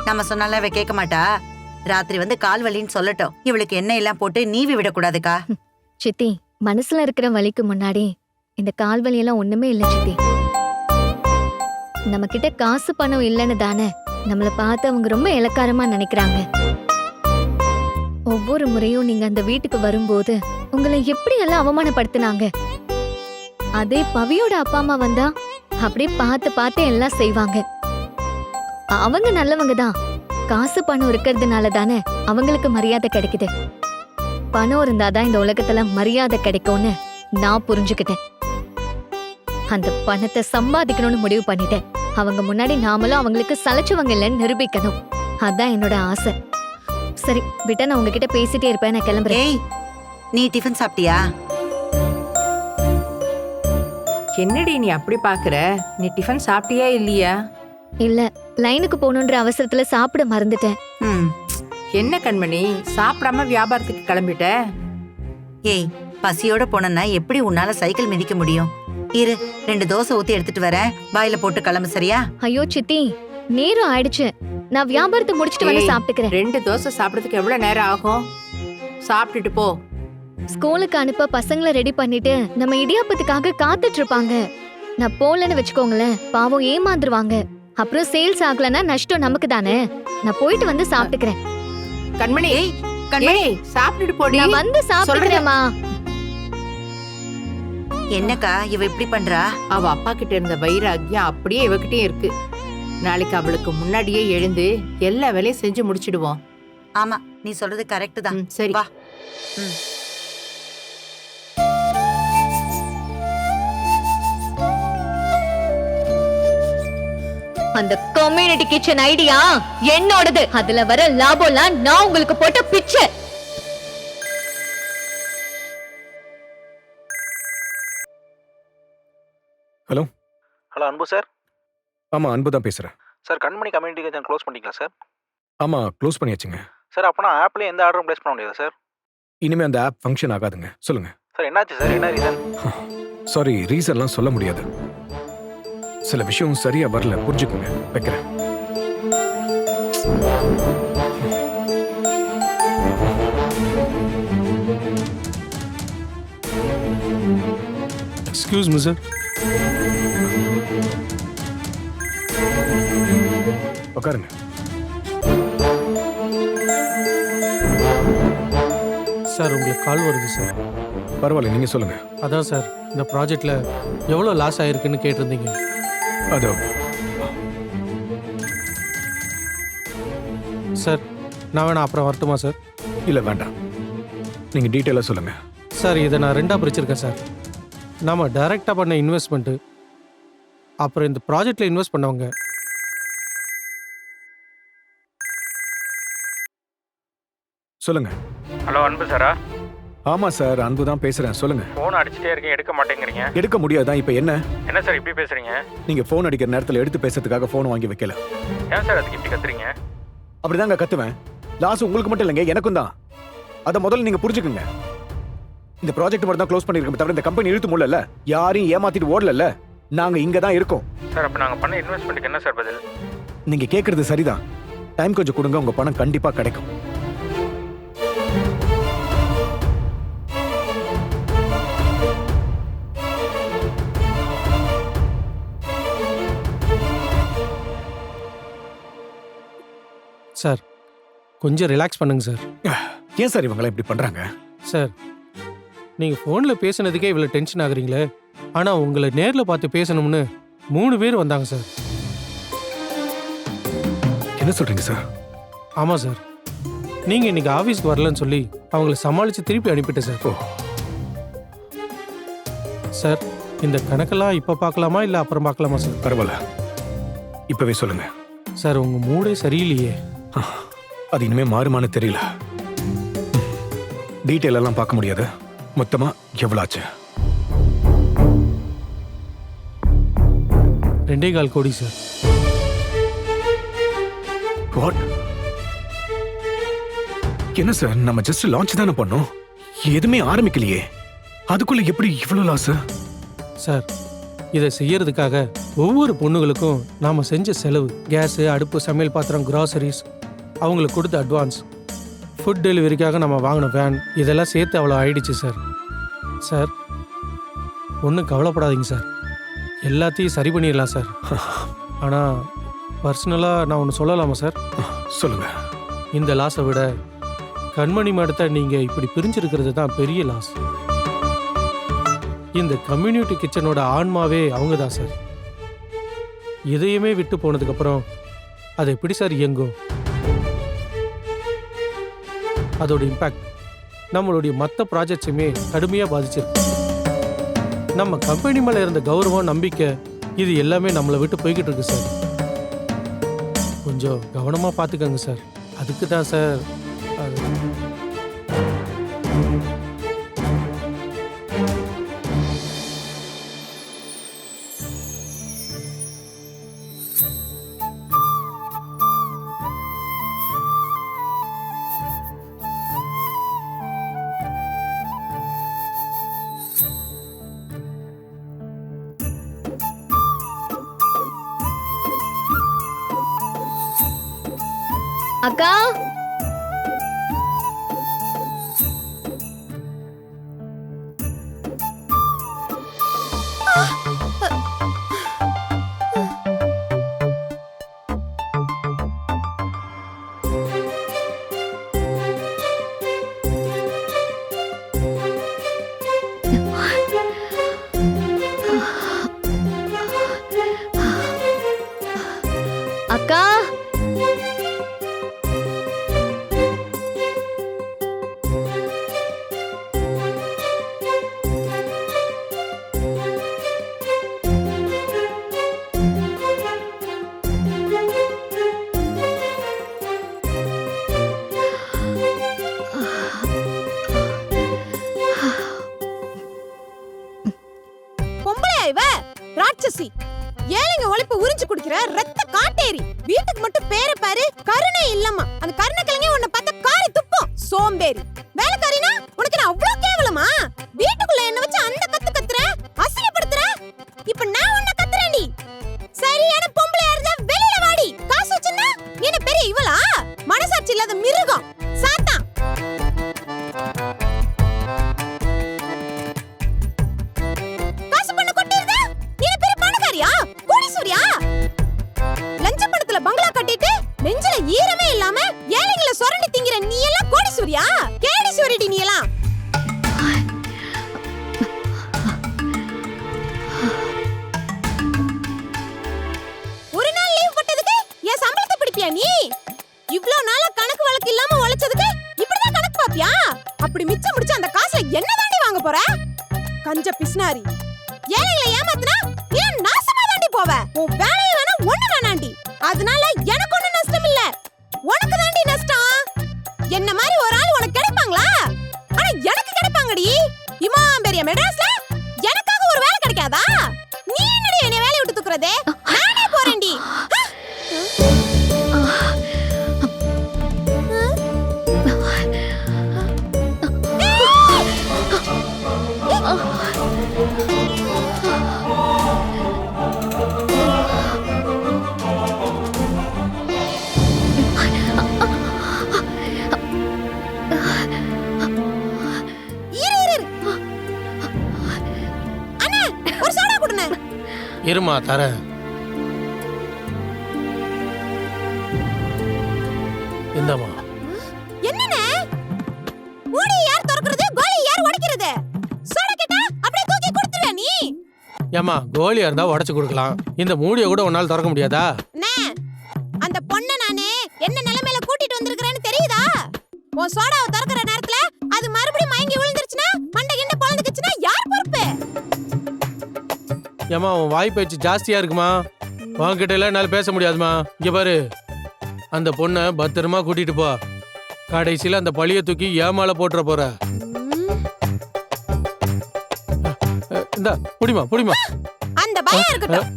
நம்ம சொன்னால அவ கேட்க மாட்டா. ராத்திரி வந்து கால் வலின்னு சொல்லட்டும். இவளுக்கு எண்ணெய் எல்லாம் போட்டு நீவி விடக்கூடாதுக்கா. சித்தி, மனசுல இருக்கிற வலிக்கு முன்னாடி இந்த கால் வலி எல்லாம் ஒண்ணுமே இல்ல சித்தி. நம்ம கிட்ட காசு பணம் இல்லைன்னு தானே நம்மள பார்த்து அவங்க ரொம்ப இளக்காரமா நினைக்கிறாங்க. ஒவ்வொரு முறையும் நீங்க அந்த வீட்டுக்கு வரும்போது உங்களை எப்படி எல்லாம் அவமானப்படுத்தினாங்க. அதே பவியோட அப்பா அம்மா வந்தா அப்படியே பார்த்து பார்த்து எல்லாம் செய்வாங்க. அவங்க நல்லவங்க தான். காசு பணம் இருக்கிறதுனால தானே அவங்களுக்கு மரியாதை கிடைக்குது. பணம் இருந்தாதான் இந்த உலகத்துல மரியாதை கிடைக்கும்னு நான் புரிஞ்சுக்கிட்டேன். அந்த பணத்தை சம்பாதிக்கணும்னு முடிவு பண்ணிட்டேன். அவங்க முன்னாடி நாமளும் அவங்களுக்கு சலைச்சவங்க இல்லைன்னு நிரூபிக்கணும். அதான் என்னோட ஆசை. சரி விட்டா, நான் உங்ககிட்ட பேசிட்டே இருப்பேன். நான் கிளம்புறேன். ஏய், நீ டிஃபன் சாப்பிட்டியா? என்னடி நீ அப்படி பாக்குற? நீ டிஃபன் சாப்பிட்டியா இல்லையா? இல்ல, லைனுக்கு போகணுன்ற அவசரத்துல சாப்பிட மறந்துட்டேன். என்ன கண்மணி, சாப்பிடாம வியாபாரத்துக்கு கிளம்பிட்ட? ஏய், பசியோட போனா எப்படி உன்னால சைக்கிள் மிதிக்க முடியும்? இரு, 2 தோசை ஊத்தி எடுத்துட்டு வரேன். வாயில போட்டு கிளம்பு, சரியா? ஐயோ சித்தி, நேரம் ஆயிடுச்சு. நான் வியாபாரத்தை முடிச்சிட்டு வந்து சாப்பிட்டுக்கிறேன். 2 தோசை சாப்பிடறதுக்கு எவ்வளவு நேரம் ஆகும்? சாப்பிட்டுட்டு போ. ஸ்கூலுக்கு அனுப்ப பசங்களை ரெடி பண்ணிட்டு நம்ம இடியாப்பத்துக்காக காத்துட்டு இருப்பாங்க. நான் போலன்னு வச்சுக்கோங்களேன், பாவம் ஏமாந்துருவாங்க. அப்புறம் சேல்ஸ் ஆகலன்னா நஷ்டம் நமக்கு தானே. நான் போயிட்டு வந்து சாப்பிட்டுக்கிறேன். கண்மணி, கண்மணி, சாப்பிட்டுட்டு போடி. நான் வந்து சாப்பிட்டுக்கிறேம்மா. என்னக்கா இவ இப்படி பண்றா? அவ அப்பா கிட்ட இருந்த வைராக்கியம் அப்படியே இவகிட்டே இருக்கு. நாளைக்கு அவளுக்கு முன்னாடியே எழுந்து எல்லா வேலையும் செஞ்சு முடிச்சிடுவோம். ஆமா, நீ சொல்றது கரெக்ட் தான். சரி வா. அந்த கம்யூனிட்டி கிச்சன் ஐடியா என்னோடது. அதுல வர லாபம்லாம் நான் உங்களுக்கு போட்ட பிச்சை. ஹலோ ஹலோ அன்பு சார். ஆமாம், அன்பு தான் பேசுகிறேன் சார், கண்மணி கம்யூனிட்டி கிச்சன் க்ளோஸ் பண்ணிட்டீங்களா சார்? ஆமாம், க்ளோஸ் பண்ணியாச்சுங்க சார். அப்போனா ஆப்லேயே எந்த ஆர்டரும் ப்ளேஸ் பண்ண முடியாது சார்? இனிமேல் அந்த ஆப் ஃபங்க்ஷன் ஆகாதுங்க. சொல்லுங்கள் சார். என்னாச்சு சார்? என்ன ரீசன்? சாரி, ரீசன்லாம் சொல்ல முடியாது. சில விஷயம் சரியாக வரல, புரிஞ்சுக்குங்க. வைக்கிறேன். Excuse me sir. உட்காருங்க. சார், உங்களுக்கு கால் வருது சார். பரவாயில்ல, நீங்கள் சொல்லுங்கள். அதான் சார், இந்த ப்ராஜெக்டில் எவ்வளோ லாஸ் ஆகிருக்குன்னு கேட்டிருந்தீங்க. அதோ சார், நான் வேணா அப்புறம் வரட்டுமா சார்? இல்லை, வேண்டாம். நீங்கள் டீட்டெயிலாக சொல்லுங்கள். சார், இதை நான் 2ஆக பிரிச்சிருக்கேன் சார். நாம் டைரெக்டாக பண்ண இன்வெஸ்ட்மெண்ட்டு, அப்புறம் இந்த ப்ராஜெக்டில் இன்வெஸ்ட் பண்ணவங்க. சொல்லுங்க. ஹலோ அன்பு சாரா? ஆமாம் சார், அன்பு தான் பேசுகிறேன். சொல்லுங்கள். ஃபோன் அடிச்சுட்டே இருக்கேன், எடுக்க மாட்டேங்கிறீங்க. எடுக்க முடியாதான்? இப்போ என்ன? என்ன சார் இப்படி பேசுறீங்க? நீங்கள் ஃபோன் அடிக்கிற நேரத்தில் எடுத்து பேசுறதுக்காக ஃபோன் வாங்கி வைக்கல. ஏன் சார் அதுக்கு இப்படி கத்துறீங்க? அப்படிதாங்க கத்துவேன். லாஸ் உங்களுக்கு மட்டும் இல்லைங்க, எனக்கும் தான். அதை முதல்ல நீங்கள் புரிஞ்சுக்குங்க. இந்த ப்ராஜெக்ட் மட்டும் தான் க்ளோஸ் பண்ணியிருக்கோம், தவிர இந்த கம்பெனி இழுத்து முடியல. யாரையும் ஏமாத்திட்டு ஓடல. நாங்கள் இங்கே தான் இருக்கோம். சார், அப்போ நாங்கள் பண்ண இன்வெஸ்ட்மெண்ட்டுக்கு என்ன சார் பதில்? நீங்கள் கேட்குறது சரிதான். டைம் கொஞ்சம் கொடுங்க, உங்கள் பணம் கண்டிப்பாக கிடைக்கும். சார், கொஞ்சம் ரிலாக்ஸ் பண்ணுங்க சார். ஏன் சார் இவங்களாம் இப்படி பண்ணுறாங்க? சார், நீங்கள் ஃபோனில் பேசுனதுக்கே இவ்வளோ டென்ஷன் ஆகுறீங்களே, ஆனால் உங்களை நேரில் பார்த்து பேசணும்னு 3 பேர் வந்தாங்க சார். என்ன சொல்கிறீங்க சார்? ஆமாம் சார், நீங்கள் இன்னைக்கு ஆஃபீஸ்க்கு வரலன்னு சொல்லி அவங்கள சமாளித்து திருப்பி அனுப்பிட்டேன் சார். ஓ சார், இந்த கணக்கெல்லாம் இப்போ பார்க்கலாமா இல்லை அப்புறம் பார்க்கலாமா சார்? பரவாயில்ல, இப்போவே சொல்லுங்கள். சார், உங்கள் மூடே சரியில்லையே. அது இனிமே மாறுமானு தெரியல. டீட்டெயில் எல்லாம் பார்க்க முடியாது. மொத்தமா எவ்வளவு ஆச்சு? 2.25 கோடி சார். வாட்? என்ன சார், நம்ம ஜஸ்ட் லான்ச் தானே பண்ணோம், எதுவுமே ஆரம்பிக்கலையே. அதுக்குள்ள எப்படி இவ்வளவு லாஸ்? சார், இதை செய்யறதுக்காக ஒவ்வொரு பொண்ணுங்களுக்கும் நாம செஞ்ச செலவு, கேஸு, அடுப்பு, சமையல் பாத்திரம், கிராசரிஸ், அவங்களுக்கு கொடுத்த அட்வான்ஸ், ஃபுட் டெலிவரிக்காக நம்ம வாங்கின வேன், இதெல்லாம் சேர்த்து அவ்வளோ ஆயிடுச்சு சார். சார் ஒன்றும் கவலைப்படாதீங்க சார், எல்லாத்தையும் சரி பண்ணிடலாம் சார். ஆனால் பர்சனலாக நான் ஒன்று சொல்லலாமா சார்? சொல்லுங்க. இந்த லாஸை விட கண்மணி மேடத்தை நீங்கள் இப்படி பிரிஞ்சிருக்கிறது தான் பெரிய லாஸ். இந்த கம்யூனிட்டி கிச்சனோட ஆன்மாவே அவங்க தான் சார். இதையுமே விட்டு போனதுக்கப்புறம் அது எப்படி சார் இயங்கும்? அதோட இம்பேக்ட் நம்மளுடைய மற்ற ப்ராஜெக்ட்ஸுமே கடுமையாக பாதிச்சிருக்கு. நம்ம கம்பெனி மேலே இருந்த கௌரவம், நம்பிக்கை, இது எல்லாமே நம்மளை விட்டு போய்கிட்டு இருக்கு சார். கொஞ்சம் கவனமாக பார்த்துக்கங்க சார். அதுக்கு தான் சார் அக்கா, அக்கா, ராட்சசி, ஏழைங்க உழைப்பு உறிஞ்சு குடிக்கிற ரத்த காட்டேரி. வீட்டுக்கு மட்டும் பேரை பாரு, கருணை இல்லம்மா. அந்த கருணை கிழங்கே உன்னை பார்த்த காரி துப்போம். சோம்பேறி வேலைக்காரினா உனக்கு நான் அவ்வளவு கேவலமா? வீட்டுக்குள்ள என்ன வச்சு அந்த கத்து கத்துற, அசிங்கப்படுத்துற. இப்ப நான் உன்னை கத்துறேன்டி. சரியான பொம்பளையா இருந்தா வெளியில வாடி. காசு வச்சுன்னா என்ன பெரிய இவளா? மனசாட்சி இல்லாத மிருகம், சாத்தான். லஞ்ச பணத்துல பங்களா கட்டிட்டு நெஞ்சில ஈரமே இல்லாம ஏழைகளை சொரண்டி திங்கிற நீ எல்லாம் கோடீஸ்வரியா? கேடீஸ்வரிடி நீ எல்லாம். ஒரு நாள் லீவ் போட்டதுக்கு என் சம்பளத்தை பிடிப்பியா நீ? இவ்ளோ நாளா கணக்கு வழக்கு இல்லாம உழைச்சதுக்கு இப்படிதான் கணக்கு பாப்பியா? அப்படி மிச்சம் முடிச்சு அந்த காசை என்ன தாண்டி வாங்க போற? கஞ்ச பிஸ்னாரி. ஏழைகளை ஏமாத்துனா ஏன் நாசமா தாண்டி போவ? உன் வேலைய வேணா ஒண்ணு வேணாண்டி. அதனால எனக்கு ஒண்ணு நஷ்டம் இல்ல, உனக்கு தாண்டி நஷ்டம். என்ன மாதிரி ஒரு ஆள் உனக்கு கிடைப்பாங்களா? ஆனா எனக்கு கிடைப்பாங்கடி. இம்மா பெரிய மெட்ராஸ்ல எனக்காக ஒரு வேலை கிடைக்காதா? நீ என்னடி என்ன வேலைய விட்டு தூக்குறதே? நானே போறேன்டி. இருமா தர. என்னம்மா? என்னண்ணே? மூடி யார் திறக்கிறது, கோலி யார் உடைக்கிறது? சோடா கேட்டா அப்படியே தூக்கி கொடுத்துடுவே நீ. ஏமா, கோலியா இருந்தா உடைச்சு கொடுக்கலாம், இந்த மூடியை கூட உன்னால திறக்க முடியாதா? அண்ணே, அந்த பொண்ணை நானே என்ன நிலைமையில கூட்டிட்டு வந்திருக்கிறேன்னு தெரியுதா? உன் சோடாவை திறக்கிற நேரத்துல அது மறுபடியும் மயங்கி விழுந்துருச்சுன்னா, மண்டை கிண்ட பொளந்துக்குச்சுன்னா யார் பொறுப்பு? ஏமா, உன் வாய் பேச்சு ஜாஸ்தியா இருக்குமா? உன்கிட்ட எல்லாம் என்னால பேச முடியாதுமா. இங்க பாரு, அந்த பொண்ணை பத்திரமா கூட்டிட்டு போ. கடைசியில அந்த பழிய தூக்கி ஏமால போட்டுற போற. இந்தா புடிமா புடிமா. அந்த பயம் இருக்கட்டும்.